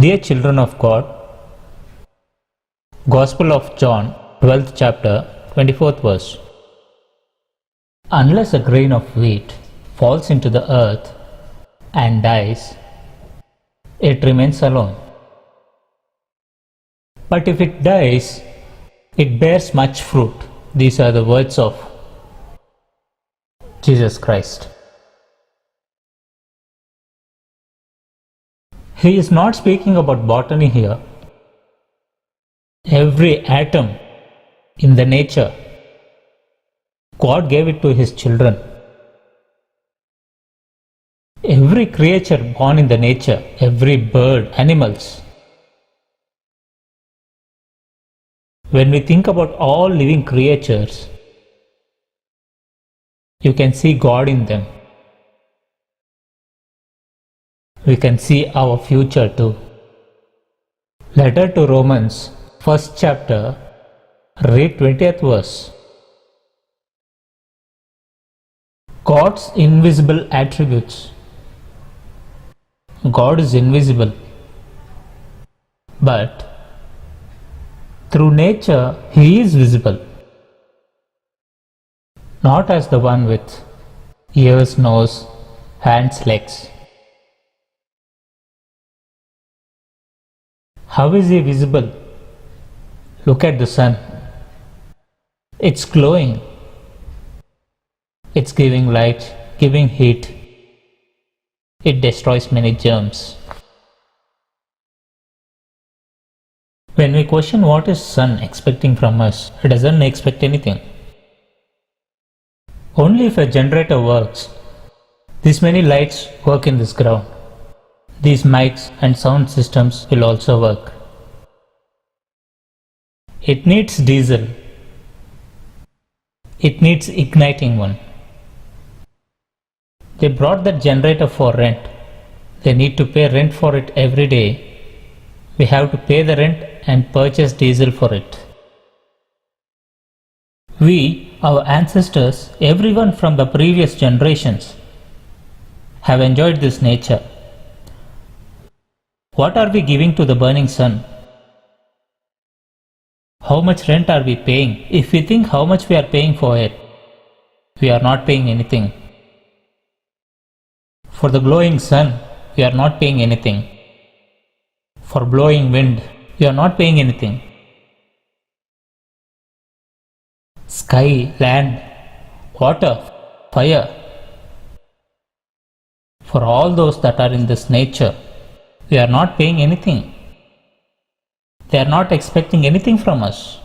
Dear children of God, Gospel of John, 12th chapter, 24th verse. Unless a grain of wheat falls into the earth and dies, it remains alone. But if it dies, it bears much fruit. These are the words of Jesus Christ. He is not speaking about botany here. Every atom in the nature, God gave it to His children. Every creature born in the nature, every bird, animals. When we think about all living creatures, you can see God in them. We can see our future too. Letter to Romans, 1st chapter, read 20th verse. God's invisible attributes. God is invisible, but through nature He is visible, not as the one with ears, nose, hands, legs. How is He visible? Look at the sun. It's glowing. It's giving light, giving heat. It destroys many germs. When we question what is sun expecting from us, it doesn't expect anything. Only if a generator works, these many lights work in this ground. These mics and sound systems will also work. It needs diesel. It needs igniting one. They brought that generator for rent. They need to pay rent for it every day. We have to pay the rent and purchase diesel for it. We, our ancestors, everyone from the previous generations, have enjoyed this nature. What are we giving to the burning sun? How much rent are we paying? If we think how much we are paying for it, we are not paying anything. For the glowing sun, we are not paying anything. For blowing wind, we are not paying anything. Sky, land, water, fire. For all those that are in this nature, we are not paying anything. They are not expecting anything from us.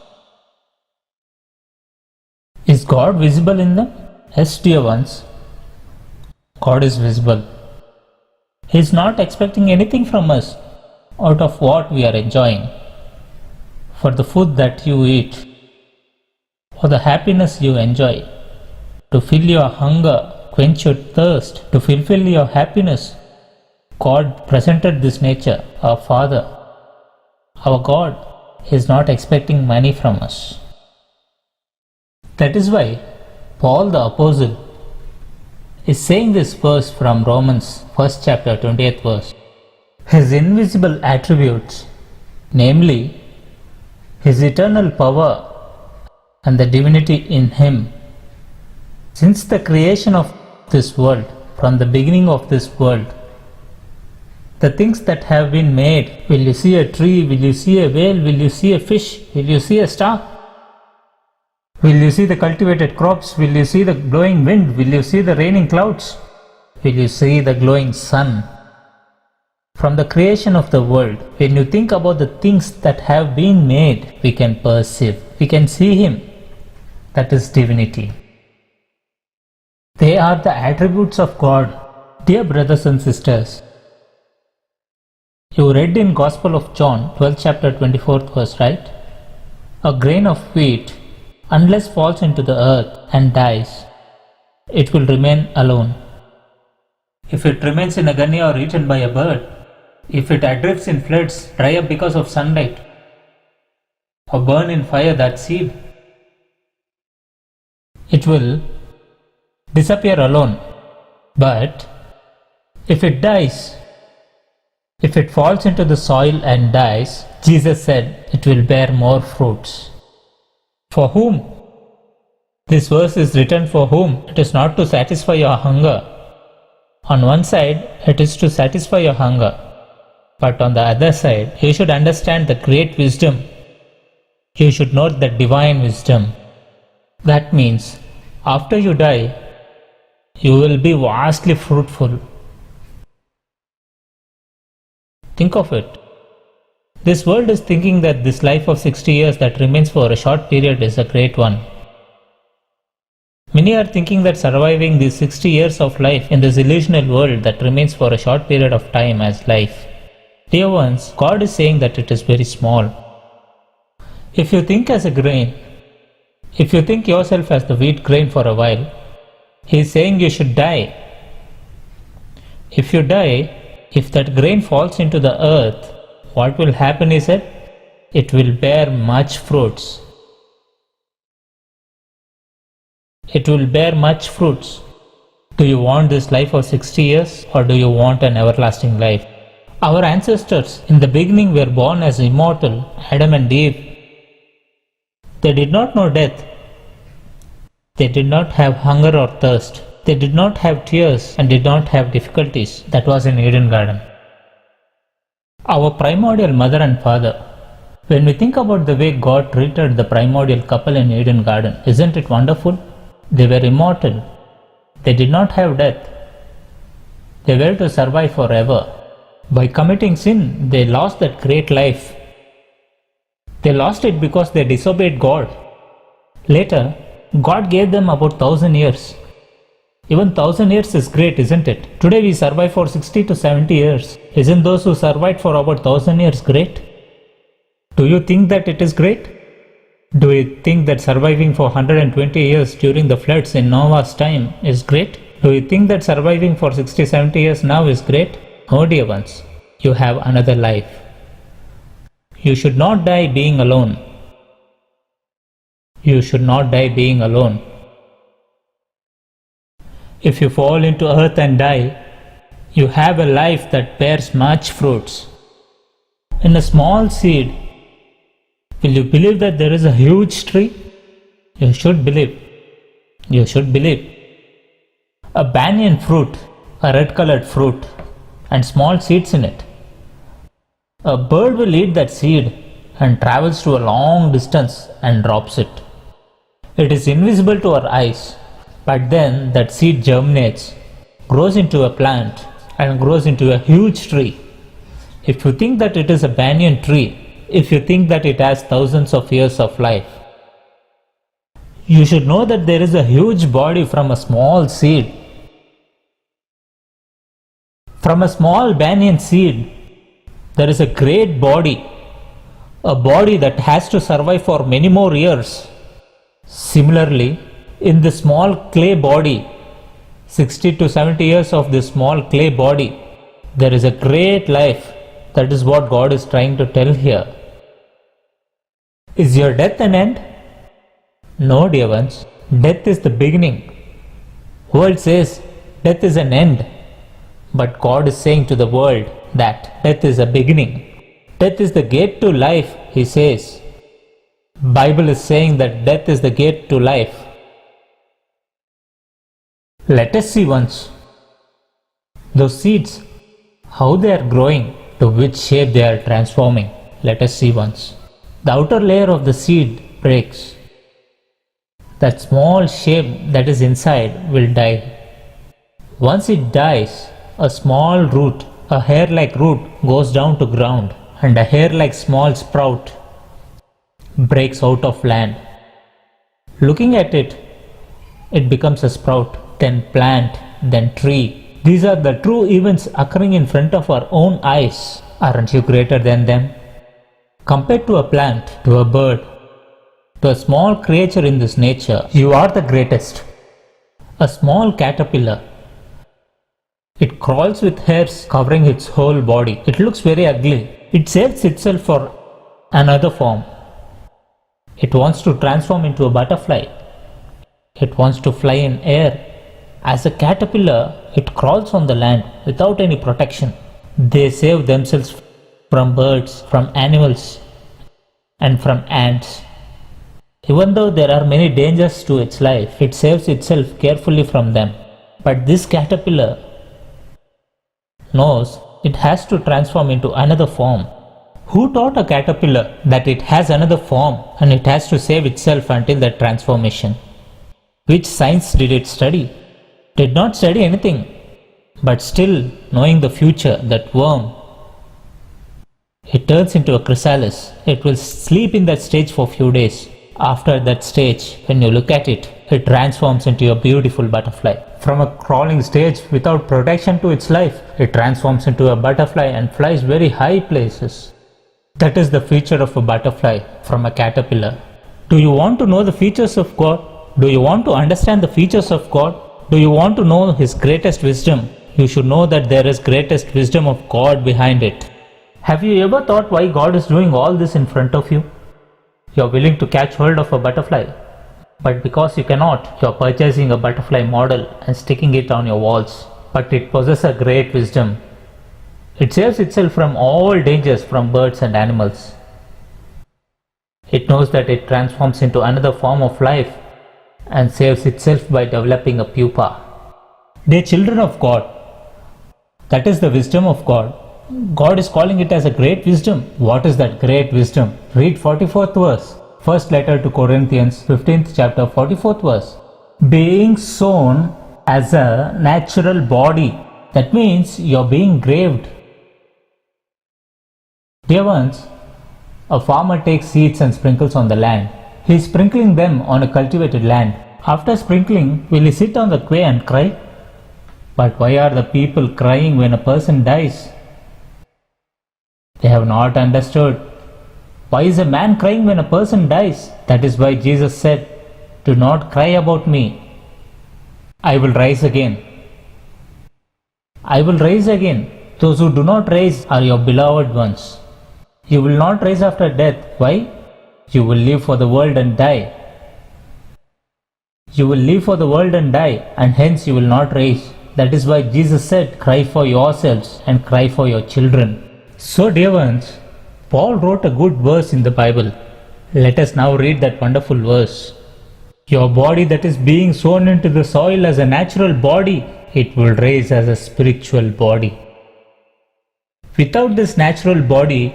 Is God visible in them? Yes, dear ones. God is visible. He is not expecting anything from us out of what we are enjoying. For the food that you eat, for the happiness you enjoy, to fill your hunger, quench your thirst, to fulfill your happiness, God presented this nature, our Father. Our God is not expecting money from us. That is why Paul the Apostle is saying this verse from Romans 1st chapter 20th verse. His invisible attributes, namely His eternal power and the divinity in Him, since the creation of this world, from the beginning of this world, the things that have been made, will you see a tree, will you see a whale, will you see a fish, will you see a star? Will you see the cultivated crops? Will you see the blowing wind? Will you see the raining clouds? Will you see the glowing sun? From the creation of the world, when you think about the things that have been made, we can perceive, we can see Him. That is divinity. They are the attributes of God. Dear brothers and sisters, you read in Gospel of John, 12th chapter, 24th verse, right? A grain of wheat, unless falls into the earth and dies, it will remain alone. If it remains in a gunny or eaten by a bird, if it adrifts in floods, dry up because of sunlight, or burn in fire that seed, it will disappear alone. But if it dies, If it falls into the soil and dies, Jesus said it will bear more fruits. For whom? This verse is written for whom? It is not to satisfy your hunger. On one side, it is to satisfy your hunger. But on the other side, you should understand the great wisdom. You should know the divine wisdom. That means, after you die, you will be vastly fruitful. Think of it. This world is thinking that this life of 60 years that remains for a short period is a great one. Many are thinking that surviving these 60 years of life in this illusional world that remains for a short period of time as life. Dear ones, God is saying that it is very small. If you think as a grain, if you think yourself as the wheat grain for a while, He is saying you should die. If you die, if that grain falls into the earth, what will happen, He said? It will bear much fruits. It will bear much fruits. Do you want this life of 60 years or do you want an everlasting life? Our ancestors in the beginning were born as immortal, Adam and Eve. They did not know death. They did not have hunger or thirst. They did not have tears and did not have difficulties. That was in Eden Garden. Our primordial mother and father. When we think about the way God treated the primordial couple in Eden Garden, isn't it wonderful? They were immortal. They did not have death. They were to survive forever. By committing sin, they lost that great life. They lost it because they disobeyed God. Later, God gave them about 1,000 years. Even 1,000 years is great, isn't it? Today we survive for 60 to 70 years. Isn't those who survived for about 1,000 years great? Do you think that it is great? Do you think that surviving for 120 years during the floods in Noah's time is great? Do you think that surviving for 60-70 years now is great? No, dear ones, you have another life. You should not die being alone. You should not die being alone. If you fall into earth and die, you have a life that bears much fruits. In a small seed, will you believe that there is a huge tree? You should believe. You should believe. A banyan fruit, a red-colored fruit, and small seeds in it. A bird will eat that seed and travels to a long distance and drops it. It is invisible to our eyes, but then that seed germinates, grows into a plant, and grows into a huge tree. If you think that it is a banyan tree, if you think that it has thousands of years of life, you should know that there is a huge body from a small seed. From a small banyan seed, there is a great body, a body that has to survive for many more years. Similarly, in the small clay body, 60 to 70 years of this small clay body, there is a great life. That is what God is trying to tell here. Is your death an end? No, dear ones. Death is the beginning. World says death is an end. But God is saying to the world that death is a beginning. Death is the gate to life, He says. Bible is saying that death is the gate to life. Let us see once those seeds, how they are growing, to which shape they are transforming. Let us see once. The outer layer of the seed breaks. That small shape that is inside will die. Once it dies, a small root, a hair-like root goes down to ground, and a hair-like small sprout breaks out of land. Looking at it, it becomes a sprout, then plant, then tree. These are the true events occurring in front of our own eyes. Aren't you greater than them? Compared to a plant, to a bird, to a small creature in this nature, you are the greatest. A small caterpillar. It crawls with hairs covering its whole body. It looks very ugly. It saves itself for another form. It wants to transform into a butterfly. It wants to fly in air. As a caterpillar, it crawls on the land without any protection. They save themselves from birds, from animals, and from ants. Even though there are many dangers to its life, it saves itself carefully from them. But this caterpillar knows it has to transform into another form. Who taught a caterpillar that it has another form and it has to save itself until that transformation? Which science did it study? Did not study anything, but still knowing the future, that worm, it turns into a chrysalis. It will sleep in that stage for few days. After that stage, when you look at it, it transforms into a beautiful butterfly. From a crawling stage without protection to its life, it transforms into a butterfly and flies very high places. That is the feature of a butterfly from a caterpillar. Do you want to know the features of God? Do you want to understand the features of God? Do you want to know His greatest wisdom? You should know that there is greatest wisdom of God behind it. Have you ever thought why God is doing all this in front of you? You are willing to catch hold of a butterfly, but because you cannot, you are purchasing a butterfly model and sticking it on your walls. But it possesses a great wisdom. It saves itself from all dangers from birds and animals. It knows that it transforms into another form of life and saves itself by developing a pupa. They are children of God. That is the wisdom of God. God is calling it as a great wisdom. What is that great wisdom? Read 44th verse. First letter to Corinthians, 15th chapter, 44th verse. Being sown as a natural body. That means you are being graved. Dear ones, a farmer takes seeds and sprinkles on the land. He is sprinkling them on a cultivated land. After sprinkling, will he sit on the quay and cry? But why are the people crying when a person dies? They have not understood. Why is a man crying when a person dies? That is why Jesus said, do not cry about me. I will rise again. I will rise again. Those who do not rise are your beloved ones. You will not rise after death. Why? You will live for the world and die. You will live for the world and die, and hence you will not rise. That is why Jesus said, cry for yourselves and cry for your children. So dear ones, Paul wrote a good verse in the Bible. Let us now read that wonderful verse. Your body that is being sown into the soil as a natural body, it will rise as a spiritual body. Without this natural body,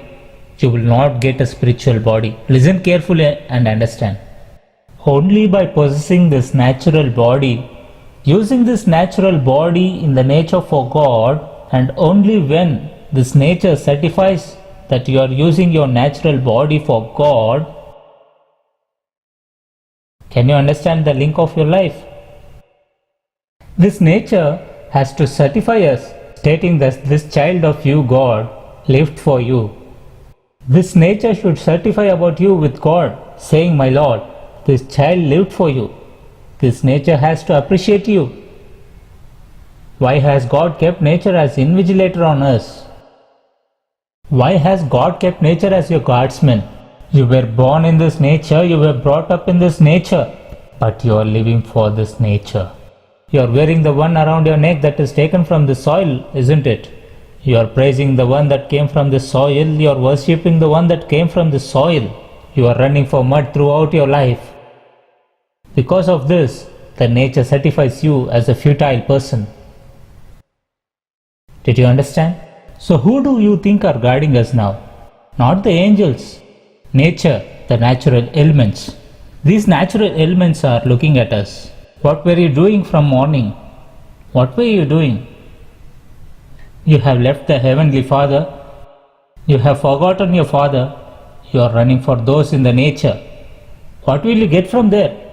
you will not get a spiritual body. Listen carefully and understand. Only by possessing this natural body, using this natural body in the nature for God, and only when this nature certifies that you are using your natural body for God, can you understand the link of your life? This nature has to certify us, stating that this child of you, God, lived for you. This nature should certify about you with God, saying, my Lord, this child lived for you. This nature has to appreciate you. Why has God kept nature as invigilator on us? Why has God kept nature as your guardsman? You were born in this nature, you were brought up in this nature, but you are living for this nature. You are wearing the one around your neck that is taken from the soil, isn't it? You are praising the one that came from the soil, you are worshipping the one that came from the soil. You are running for mud throughout your life. Because of this, the nature certifies you as a futile person. Did you understand? So who do you think are guiding us now? Not the angels. Nature, the natural elements. These natural elements are looking at us. What were you doing from morning? What were you doing? You have left the Heavenly Father. You have forgotten your Father. You are running for those in the nature. What will you get from there?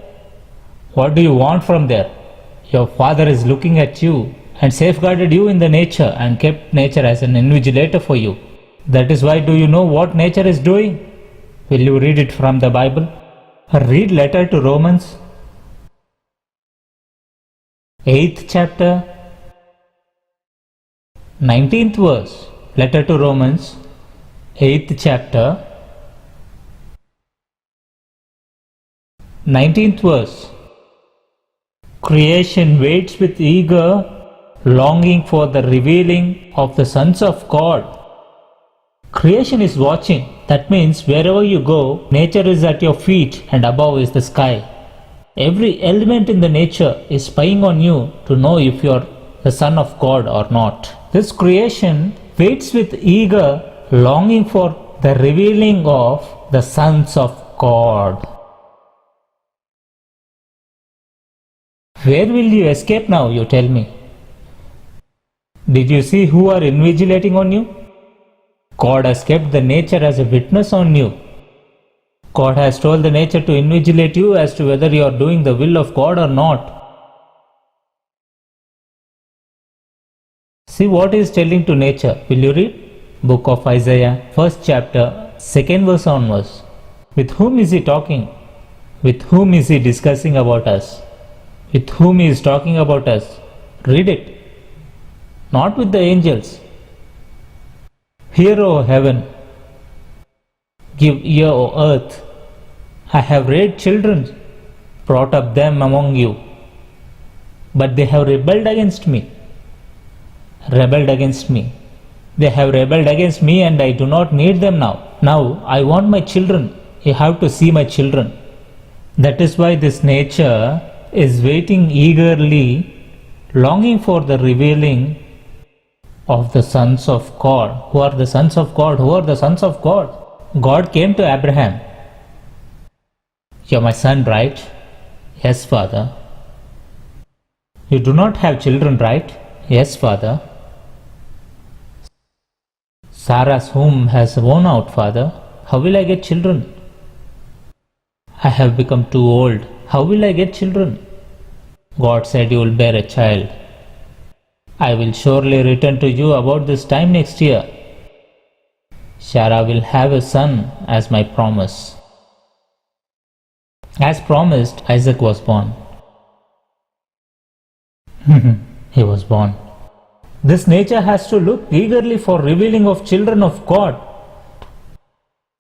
What do you want from there? Your Father is looking at you and safeguarded you in the nature and kept nature as an invigilator for you. That is why, do you know what nature is doing? Will you read it from the Bible? Read letter to Romans, 8th chapter, 19th verse. Letter to Romans, 8th chapter, 19th verse. Creation waits with eager longing for the revealing of the sons of God. Creation is watching. That means wherever you go, nature is at your feet and above is the sky. Every element in the nature is spying on you to know if you are the son of God or not. This creation waits with eager longing for the revealing of the sons of God. Where will you escape now, you tell me? Did you see who are invigilating on you? God has kept the nature as a witness on you. God has told the nature to invigilate you as to whether you are doing the will of God or not. See what he is telling to nature. Will you read? Book of Isaiah, 1st chapter, 2nd verse onwards. With whom is he talking? With whom is he discussing about us? With whom he is talking about us? Read it. Not with the angels. Hear, O heaven. Give ear, O earth. I have reared children, brought up them among you. But they have rebelled against me. Rebelled against me. They have rebelled against me and I do not need them now. Now I want my children. You have to see my children. That is why this nature is waiting eagerly, longing for the revealing of the sons of God. Who are the sons of God? Who are the sons of God? God came to Abraham. You are my son, right? Yes, Father. You do not have children, right? Yes, Father. Sarah's womb has worn out, Father. How will I get children? I have become too old. How will I get children? God said you will bear a child. I will surely return to you about this time next year. Sarah will have a son as my promise. As promised, Isaac was born. He was born. This nature has to look eagerly for revealing of children of God.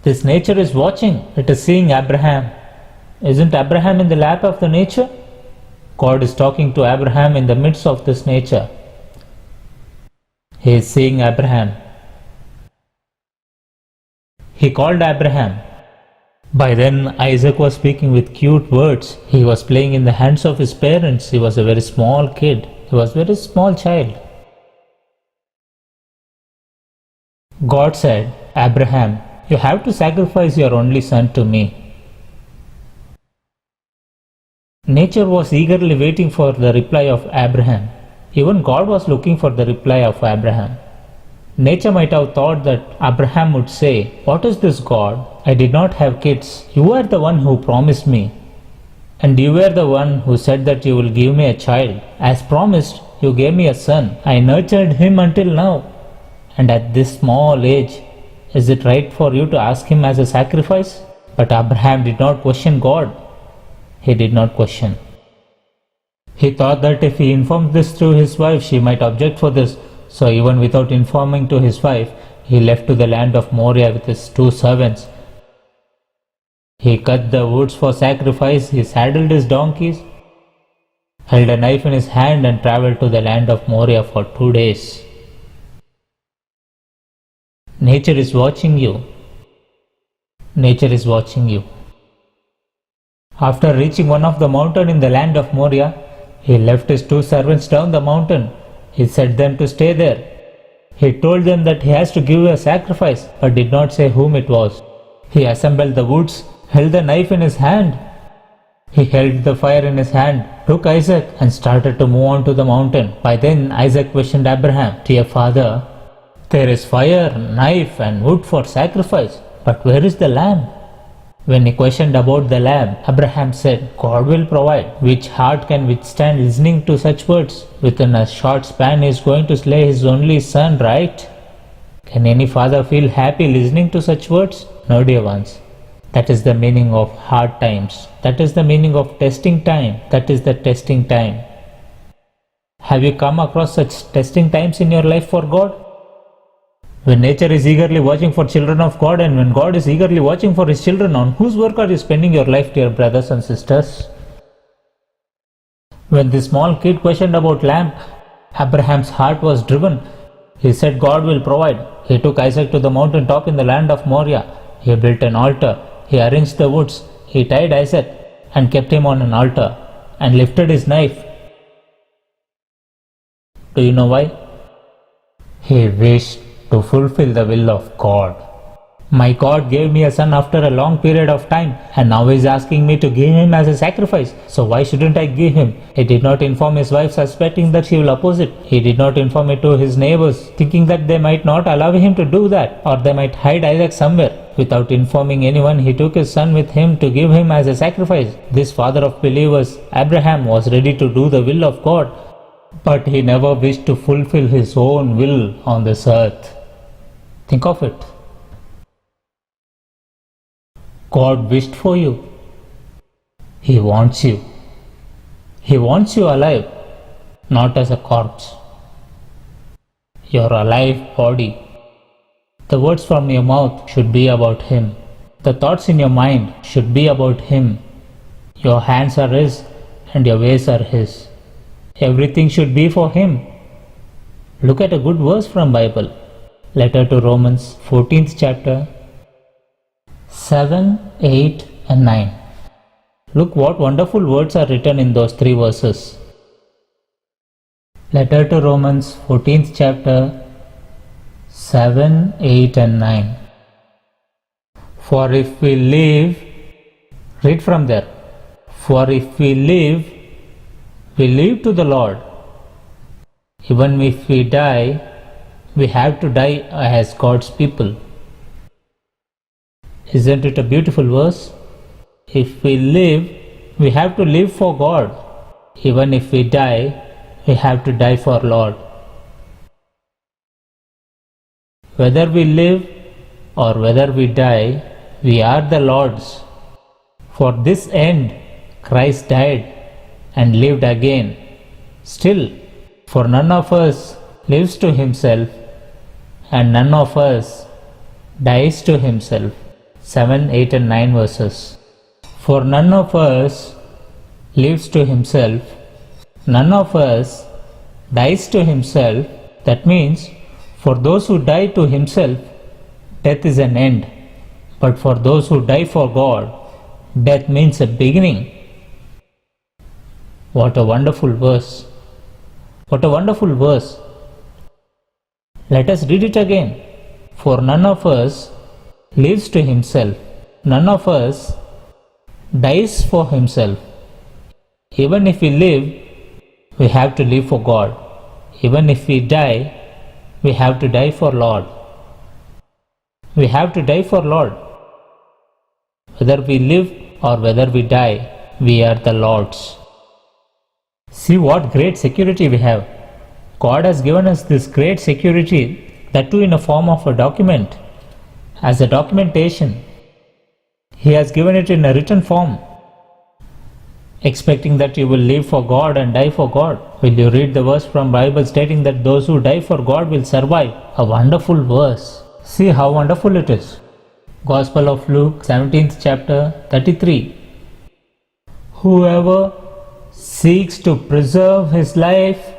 This nature is watching. It is seeing Abraham. Isn't Abraham in the lap of the nature? God is talking to Abraham in the midst of this nature. He is seeing Abraham. He called Abraham. By then Isaac was speaking with cute words. He was playing in the hands of his parents. He was a very small kid. He was a very small child. God said, Abraham, you have to sacrifice your only son to me. Nature was eagerly waiting for the reply of Abraham. Even God was looking for the reply of Abraham. Nature might have thought that Abraham would say, what is this, God? I did not have kids. You are the one who promised me. And you were the one who said that you will give me a child. As promised, you gave me a son. I nurtured him until now. And at this small age, is it right for you to ask him as a sacrifice? But Abraham did not question God. He did not question. He thought that if he informed this to his wife, she might object for this. So even without informing to his wife, he left to the land of Moriah with his 2 servants. He cut the woods for sacrifice, he saddled his donkeys, held a knife in his hand and travelled to the land of Moriah for 2 days. Nature is watching you. Nature is watching you. After reaching one of the mountains in the land of Moriah, he left his 2 servants down the mountain. He set them to stay there. He told them that he has to give a sacrifice, but did not say whom it was. He assembled the woods, held the knife in his hand. He held the fire in his hand, took Isaac and started to move on to the mountain. By then Isaac questioned Abraham, Dear father, there is fire, knife and wood for sacrifice, but where is the lamb? When he questioned about the lamb, Abraham said, God will provide. Which heart can withstand listening to such words? Within a short span he is going to slay his only son, right? Can any father feel happy listening to such words? No, dear ones. That is the meaning of hard times. That is the meaning of testing time. That is the testing time. Have you come across such testing times in your life for God? When nature is eagerly watching for children of God and when God is eagerly watching for his children, on whose work are you spending your life, dear brothers and sisters? When this small kid questioned about lamb, Abraham's heart was driven. He said God will provide. He took Isaac to the mountain top in the land of Moriah. He built an altar. He arranged the woods. He tied Isaac and kept him on an altar and lifted his knife. Do you know why? He wished to fulfill the will of God. My God gave me a son after a long period of time, and now he is asking me to give him as a sacrifice. So why shouldn't I give him? He did not inform his wife, suspecting that she will oppose it. He did not inform it to his neighbors, thinking that they might not allow him to do that, or they might hide Isaac somewhere. Without informing anyone, he took his son with him to give him as a sacrifice. This father of believers, Abraham, was ready to do the will of God, but he never wished to fulfill his own will on this earth. Think of it. God wished for you. He wants you. He wants you alive, not as a corpse. Your alive body. The words from your mouth should be about Him. The thoughts in your mind should be about Him. Your hands are His and your ways are His. Everything should be for Him. Look at a good verse from Bible. Letter to Romans, 14th chapter, 7, 8 and 9. Look what wonderful words are written in those three verses. Letter to Romans, 14th chapter, 7, 8 and 9. For if we live, read from there. For if we live to the Lord. Even if we die, we have to die as God's people. Isn't it a beautiful verse? If we live, we have to live for God. Even if we die, we have to die for Lord. Whether we live or whether we die, we are the Lord's. For this end, Christ died and lived again. Still, for none of us lives to himself, and none of us dies to himself. 7, 8 and 9 verses. For none of us lives to himself, none of us dies to himself. That means, for those who die to himself, death is an end. But for those who die for God, death means a beginning. What a wonderful verse. What a wonderful verse. Let us read it again. For none of us lives to himself. None of us dies for himself. Even if we live, we have to live for God. Even if we die, we have to die for Lord. We have to die for Lord. Whether we live or whether we die, we are the Lord's. See what great security we have. God has given us this great security, that too in a form of a document. As a documentation, He has given it in a written form, expecting that you will live for God and die for God. Will you read the verse from Bible stating that those who die for God will survive? A wonderful verse. See how wonderful it is. Gospel of Luke, 17th chapter, 33. Whoever seeks to preserve his life,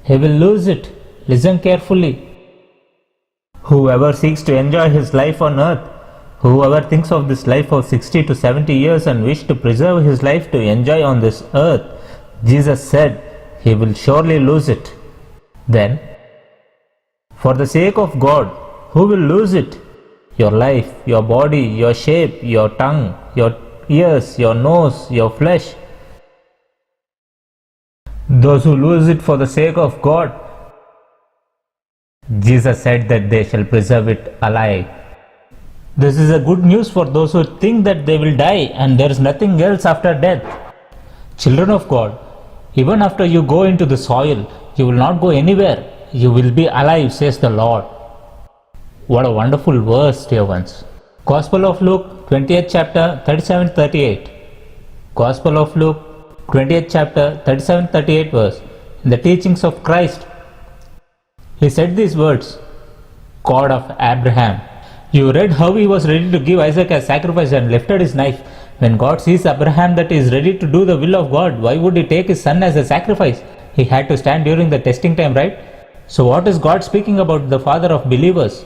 he will lose it. Listen carefully. Whoever seeks to enjoy his life on earth, whoever thinks of this life of 60 to 70 years and wish to preserve his life to enjoy on this earth, Jesus said he will surely lose it. Then, for the sake of God, who will lose it? Your life, your body, your shape, your tongue, your ears, your nose, your flesh. Those who lose it for the sake of God, Jesus said that they shall preserve it alive. This is a good news for those who think that they will die and there is nothing else after death. Children of God, even after you go into the soil, you will not go anywhere. You will be alive, says the Lord. What a wonderful verse, dear ones. Gospel of Luke, 20th chapter, 37-38. Gospel of Luke, 20th chapter, 37-38 verse. In the teachings of Christ, He said these words, God of Abraham. You read how he was ready to give Isaac as sacrifice and lifted his knife. When God sees Abraham that he is ready to do the will of God, why would he take his son as a sacrifice? He had to stand during the testing time, right? So what is God speaking about the father of believers?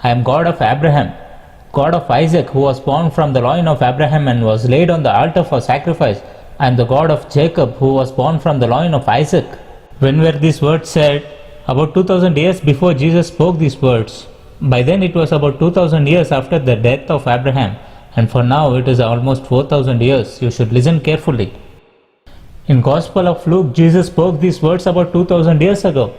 I am God of Abraham, God of Isaac, who was born from the loin of Abraham and was laid on the altar for sacrifice. I am the God of Jacob, who was born from the loin of Isaac. When were these words said? About 2000 years before Jesus spoke these words. By then it was about 2000 years after the death of Abraham, and for now it is almost 4000 years. You should listen carefully. In Gospel of Luke, Jesus spoke these words about 2000 years ago.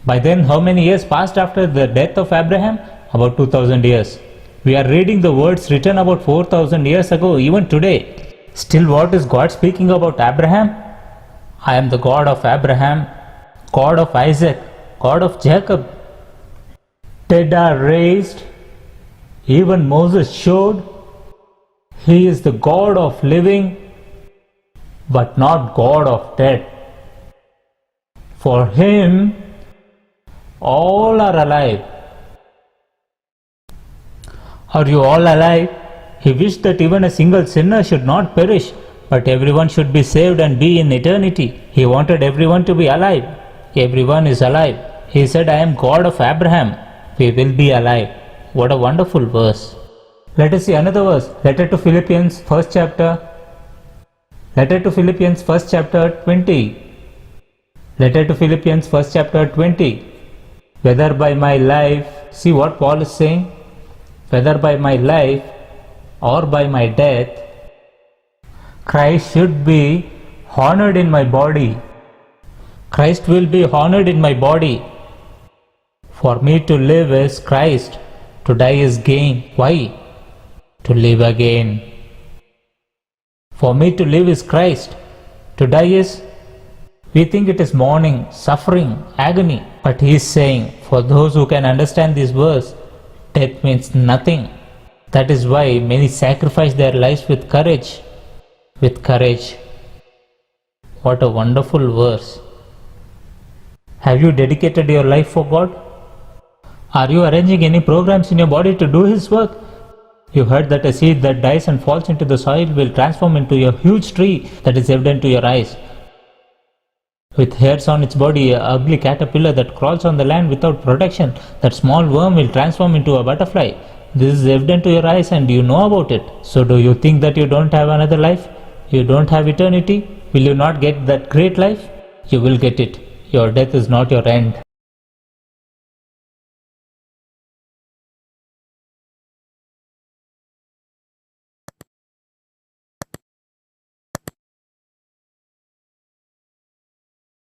By then, how many years passed after the death of Abraham? About 2000 years. We are reading the words written about 4000 years ago, even today. Still, what is God speaking about Abraham? I am the God of Abraham, God of Isaac, God of Jacob. Dead are raised. Even Moses showed He is the God of living, but not God of dead. For Him, all are alive. Are you all alive? He wished that even a single sinner should not perish, but everyone should be saved and be in eternity. He wanted everyone to be alive. Everyone is alive. He said, I am God of Abraham. We will be alive. What a wonderful verse. Let us see another verse. Letter to Philippians, first chapter. Letter to Philippians, first chapter 20. Letter to Philippians, first chapter 20. Whether by my life, see what Paul is saying, whether by my life or by my death, Christ should be honored in my body. Christ will be honored in my body. For me to live is Christ, to die is gain. Why? To live again. For me to live is Christ, to die is, we think it is mourning, suffering, agony. But he is saying, for those who can understand this verse, death means nothing. That is why many sacrifice their lives with courage. With courage. What a wonderful verse. Have you dedicated your life for God? Are you arranging any programs in your body to do His work? You heard that a seed that dies and falls into the soil will transform into a huge tree that is evident to your eyes. With hairs on its body, an ugly caterpillar that crawls on the land without protection, that small worm will transform into a butterfly. This is evident to your eyes and you know about it. So do you think that you don't have another life? You don't have eternity? Will you not get that great life? You will get it. Your death is not your end.